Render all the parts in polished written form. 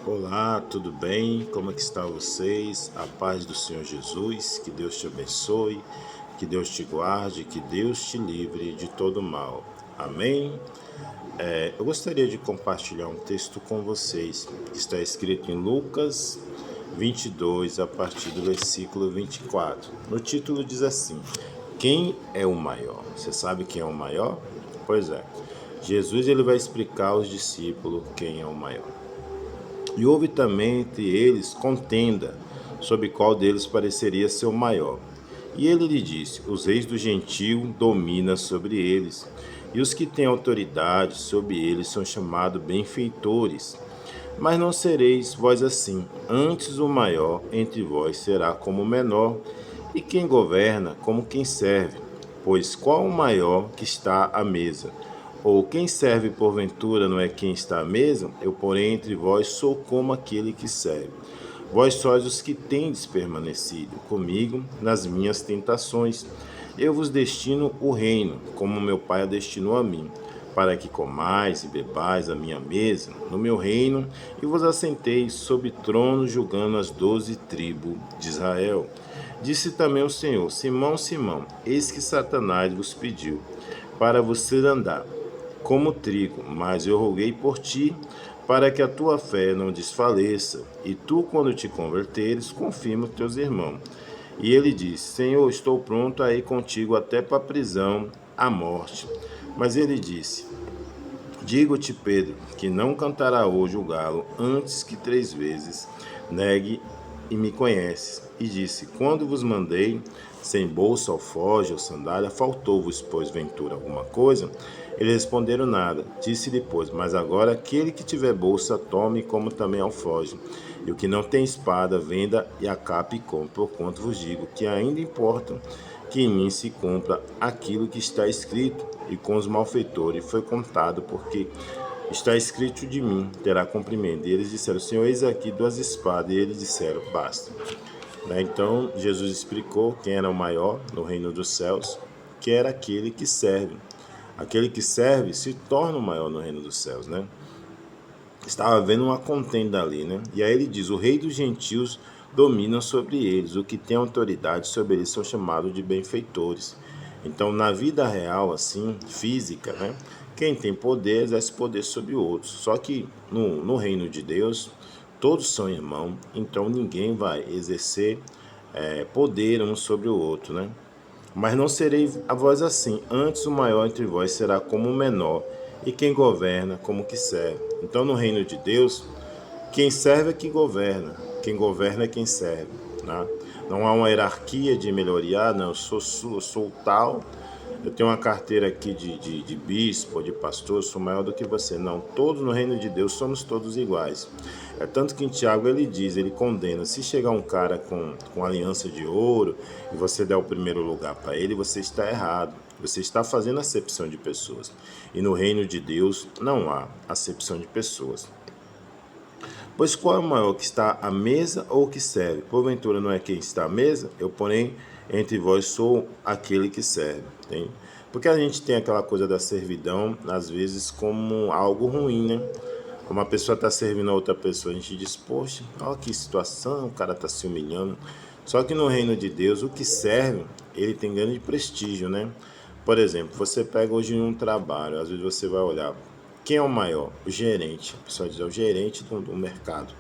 Olá, tudo bem? Como é que estão vocês? A paz do Senhor Jesus, que Deus te abençoe, que Deus te guarde, que Deus te livre de todo mal. Amém? Eu gostaria de compartilhar um texto com vocês, que está escrito em Lucas 22, a partir do versículo 24. No título diz assim: Quem é o maior? Você sabe quem é o maior? Pois é. Jesus ele vai explicar aos discípulos quem é o maior. E houve também entre eles contenda, sobre qual deles pareceria ser o maior. E ele lhe disse: Os reis do gentio dominam sobre eles, e os que têm autoridade sobre eles são chamados benfeitores. Mas não sereis vós assim, antes o maior entre vós será como o menor, e quem governa como quem serve. Pois qual o maior que está à mesa? Ou quem serve porventura não é quem está à mesa? Eu, porém, entre vós sou como aquele que serve. Vós sois os que tendes permanecido comigo nas minhas tentações. Eu vos destino o reino, como meu Pai a destinou a mim, para que comais e bebais a minha mesa no meu reino e vos assenteis sobre trono julgando as 12 tribos de Israel. Disse também o Senhor: Simão, Simão, eis que Satanás vos pediu para você andar como trigo, mas eu roguei por ti, para que a tua fé não desfaleça, e tu, quando te converteres, confirma os teus irmãos. E ele disse: Senhor, estou pronto a ir contigo até para a prisão, a morte. Mas ele disse: Digo-te, Pedro, que não cantará hoje o galo antes que 3 vezes negue e me conheces. E disse: Quando vos mandei, sem bolsa, alforje ou sandália, faltou-vos, pois, ventura alguma coisa? Eles responderam nada. Disse-lhe, pois, mas agora aquele que tiver bolsa, tome, como também alforje. E o que não tem espada, venda e acape e compre, porquanto vos digo que ainda importa que em mim se cumpra aquilo que está escrito, e com os malfeitores foi contado, porque está escrito de mim, terá cumprimento. E eles disseram: Senhor, eis aqui 2 espadas. E eles disseram: basta. Então Jesus explicou quem era o maior no reino dos céus, que era aquele que serve. Aquele que serve se torna o maior no reino dos céus, né? Estava havendo uma contenda ali, né? E aí ele diz: o rei dos gentios domina sobre eles, o que tem autoridade sobre eles são chamados de benfeitores. Então, na vida real, assim, física, né? Quem tem poder exerce poder sobre outros. Só que no reino de Deus, todos são irmãos, então ninguém vai exercer poder um sobre o outro, né? Mas não serei a vós assim, antes o maior entre vós será como o menor, e quem governa como que serve. Então, no reino de Deus, quem serve é que governa, quem governa é quem serve. Né? Não há uma hierarquia de melhoria, não, eu sou tal, eu tenho uma carteira aqui de bispo, de pastor, eu sou maior do que você. Não, todos no reino de Deus somos todos iguais. É tanto que em Tiago ele diz, ele condena, se chegar um cara com aliança de ouro e você der o primeiro lugar para ele, você está errado. Você está fazendo acepção de pessoas. E no reino de Deus não há acepção de pessoas. Pois qual é o maior, que está à mesa ou que serve? Porventura não é quem está à mesa? Eu, porém, entre vós sou aquele que serve. Tem? Porque a gente tem aquela coisa da servidão, às vezes, como algo ruim, né? Uma pessoa está servindo a outra pessoa, a gente diz: poxa, olha que situação, o cara está se humilhando. Só que no reino de Deus, o que serve, ele tem grande prestígio, né? Por exemplo, você pega hoje um trabalho, às vezes você vai olhar, quem é o maior? O gerente. A pessoa diz: é o gerente do mercado.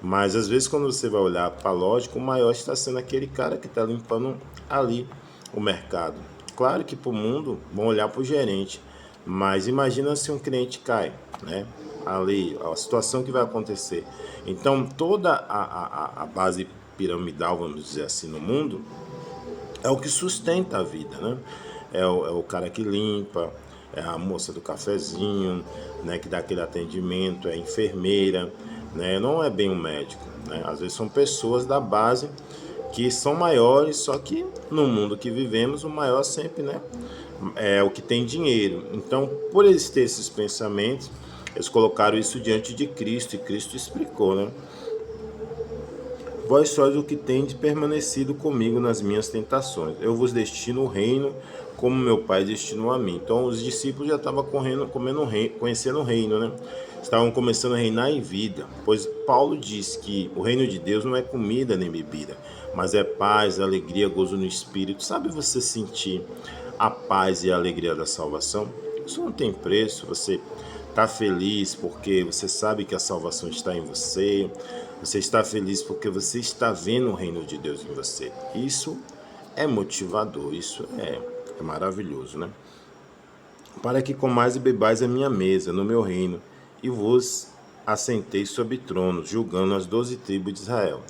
Mas às vezes, quando você vai olhar para a lógica, o maior está sendo aquele cara que está limpando ali o mercado. Claro que para o mundo vão olhar para o gerente, mas imagina se um cliente cai, né? Ali, a situação que vai acontecer. Então, toda a base piramidal, vamos dizer assim, no mundo, é o que sustenta a vida, né? É o cara que limpa, é a moça do cafezinho, né, que dá aquele atendimento, é a enfermeira, né? Não é bem um médico, né? Às vezes são pessoas da base que são maiores, só que no mundo que vivemos, o maior sempre, né, é o que tem dinheiro. Então, por eles ter esses pensamentos, eles colocaram isso diante de Cristo, e Cristo explicou, né? Vós sois o que tendes permanecido comigo nas minhas tentações. Eu vos destino o reino, como meu Pai destinou a mim. Então, os discípulos já estavam conhecendo o reino, né? estavam começando a reinar em vida, pois Paulo diz que o reino de Deus não é comida nem bebida, mas é paz, alegria, gozo no Espírito. Sabe você sentir a paz e a alegria da salvação? Isso não tem preço. Você está feliz porque você sabe que a salvação está em você. Você está feliz porque você está vendo o reino de Deus em você. Isso é motivador, isso é maravilhoso, né? Para que comais e bebais a minha mesa no meu reino, e vos assentei sobre tronos, julgando as 12 tribos de Israel.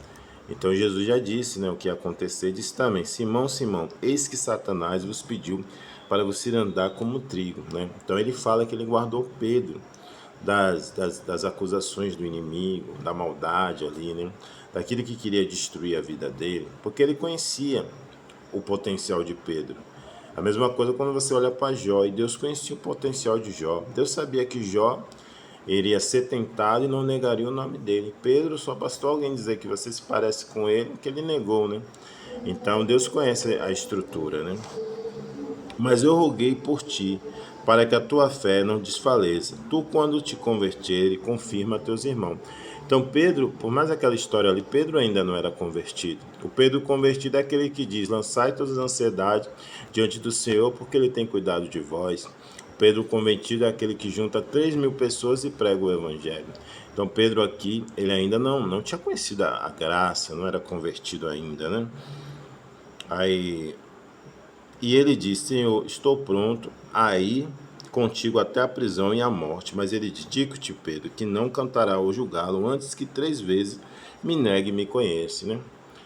Então Jesus já disse, né, o que ia acontecer. Disse também: Simão, Simão, eis que Satanás vos pediu para você andar como trigo, né? Então ele fala que ele guardou Pedro das acusações do inimigo, da maldade ali, né? Daquilo que queria destruir a vida dele, porque ele conhecia o potencial de Pedro. A mesma coisa quando você olha para Jó, e Deus conhecia o potencial de Jó. Deus sabia que Jó iria ser tentado e não negaria o nome dele. Pedro, só bastou alguém dizer que você se parece com ele, que ele negou, né? Então Deus conhece a estrutura, né? Mas eu roguei por ti, para que a tua fé não desfaleça. Tu, quando te converter, confirma a teus irmãos. Então Pedro, por mais aquela história ali, Pedro ainda não era convertido. O Pedro convertido é aquele que diz: lançai todas as ansiedades diante do Senhor, porque Ele tem cuidado de vós. O Pedro convertido é aquele que junta 3.000 pessoas e prega o Evangelho. Então Pedro aqui, ele ainda não tinha conhecido a graça, não era convertido ainda, né? E ele disse: Senhor, estou pronto a ir contigo até a prisão e a morte. Mas ele disse: digo-te, Pedro, que não cantará hoje o galo antes que 3 vezes me negue e me conhece, né?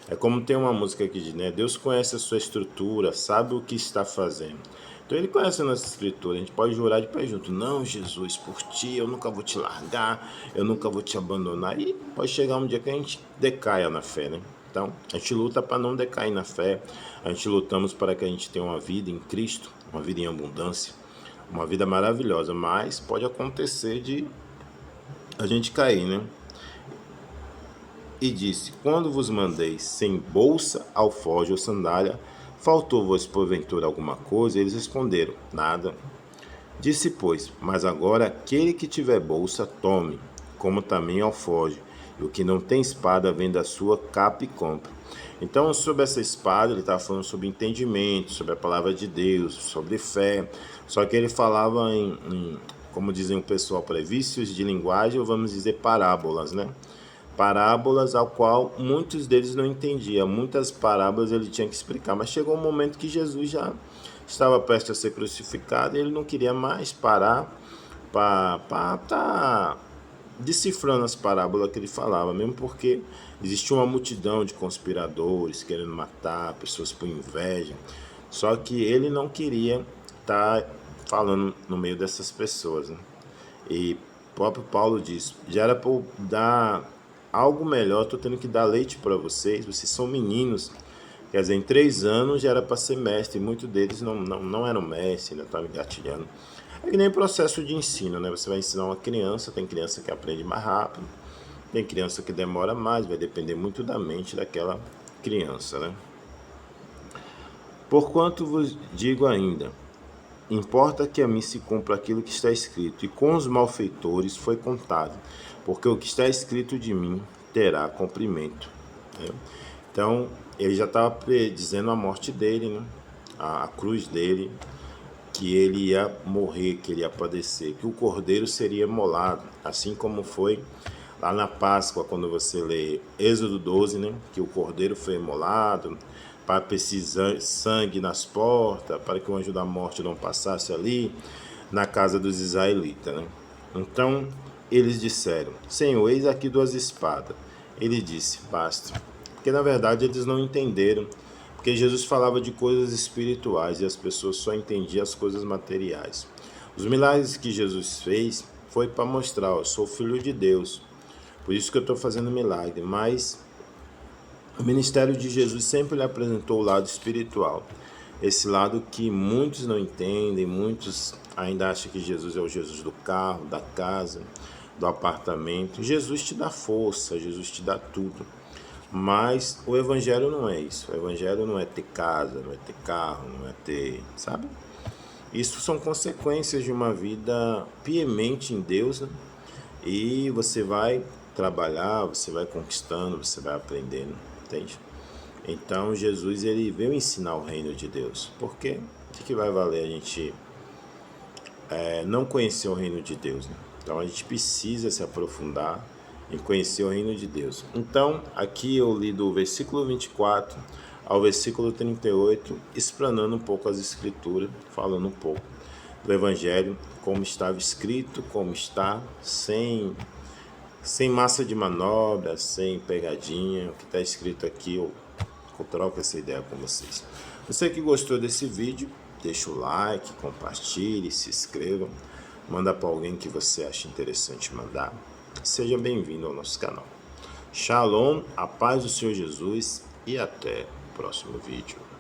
É como tem uma música que diz, né? Deus conhece a sua estrutura, sabe o que está fazendo. Então ele conhece a nossa escritura. A gente pode jurar de pé junto: não, Jesus, por ti eu nunca vou te largar, eu nunca vou te abandonar. E pode chegar um dia que a gente decaia na fé, né? Então, a gente luta para não decair na fé, a gente lutamos para que a gente tenha uma vida em Cristo, uma vida em abundância, uma vida maravilhosa, mas pode acontecer de a gente cair, né? E disse: quando vos mandei sem bolsa, alforje ou sandália, faltou-vos porventura alguma coisa? Eles responderam: nada. Disse, pois: mas agora aquele que tiver bolsa, tome, como também alforje. E o que não tem espada, venda a sua capa e compre. Então, sobre essa espada, ele estava falando sobre entendimento, sobre a palavra de Deus, sobre fé. Só que ele falava como dizem o pessoal, para vícios de linguagem, ou vamos dizer parábolas, né? Parábolas ao qual muitos deles não entendiam. Muitas parábolas ele tinha que explicar, mas chegou um momento que Jesus já estava prestes a ser crucificado e ele não queria mais parar para estar decifrando as parábolas que ele falava, mesmo porque existia uma multidão de conspiradores querendo matar, pessoas por inveja. Só que ele não queria estar falando no meio dessas pessoas, né? E o próprio Paulo diz: já era para eu dar algo melhor, estou tendo que dar leite para vocês são meninos. Quer dizer, em 3 anos já era para ser mestre, e muitos deles não eram mestres, ainda estavam engatilhando. É que nem processo de ensino, né? Você vai ensinar uma criança, tem criança que aprende mais rápido, tem criança que demora mais, vai depender muito da mente daquela criança, né? Porquanto vos digo ainda, importa que a mim se cumpra aquilo que está escrito, e com os malfeitores foi contado, porque o que está escrito de mim terá cumprimento, né? Então, ele já estava predizendo a morte dele, né? A cruz dele, que ele ia morrer, que ele ia padecer, que o cordeiro seria imolado, assim como foi lá na Páscoa, quando você lê Êxodo 12, né? Que o cordeiro foi imolado, para precisar sangue nas portas, para que o anjo da morte não passasse ali na casa dos israelitas, né? Então, eles disseram: Senhor, eis aqui 2 espadas. Ele disse: basta. Porque na verdade eles não entenderam, porque Jesus falava de coisas espirituais e as pessoas só entendiam as coisas materiais. Os milagres que Jesus fez foi para mostrar: eu sou filho de Deus, por isso que eu estou fazendo milagre. Mas o ministério de Jesus sempre lhe apresentou o lado espiritual, esse lado que muitos não entendem, muitos ainda acham que Jesus é o Jesus do carro, da casa, do apartamento. Jesus te dá força, Jesus te dá tudo. Mas o evangelho não é isso. O evangelho não é ter casa, não é ter carro, não é ter, sabe? Isso são consequências de uma vida piemente em Deus, né? E você vai trabalhar, você vai conquistando, você vai aprendendo, entende? Então Jesus ele veio ensinar o reino de Deus. Por quê? O que vai valer a gente não conhecer o reino de Deus, né? Então a gente precisa se aprofundar em conhecer o reino de Deus. Então aqui eu li do versículo 24 ao versículo 38, explanando um pouco as escrituras, falando um pouco do evangelho, como estava escrito, como está, sem massa de manobra, sem pegadinha. O que está escrito aqui, eu troco essa ideia com vocês. Você que gostou desse vídeo, deixa o like, compartilhe, se inscreva, manda para alguém que você acha interessante mandar. Seja bem-vindo ao nosso canal. Shalom, a paz do Senhor Jesus e até o próximo vídeo.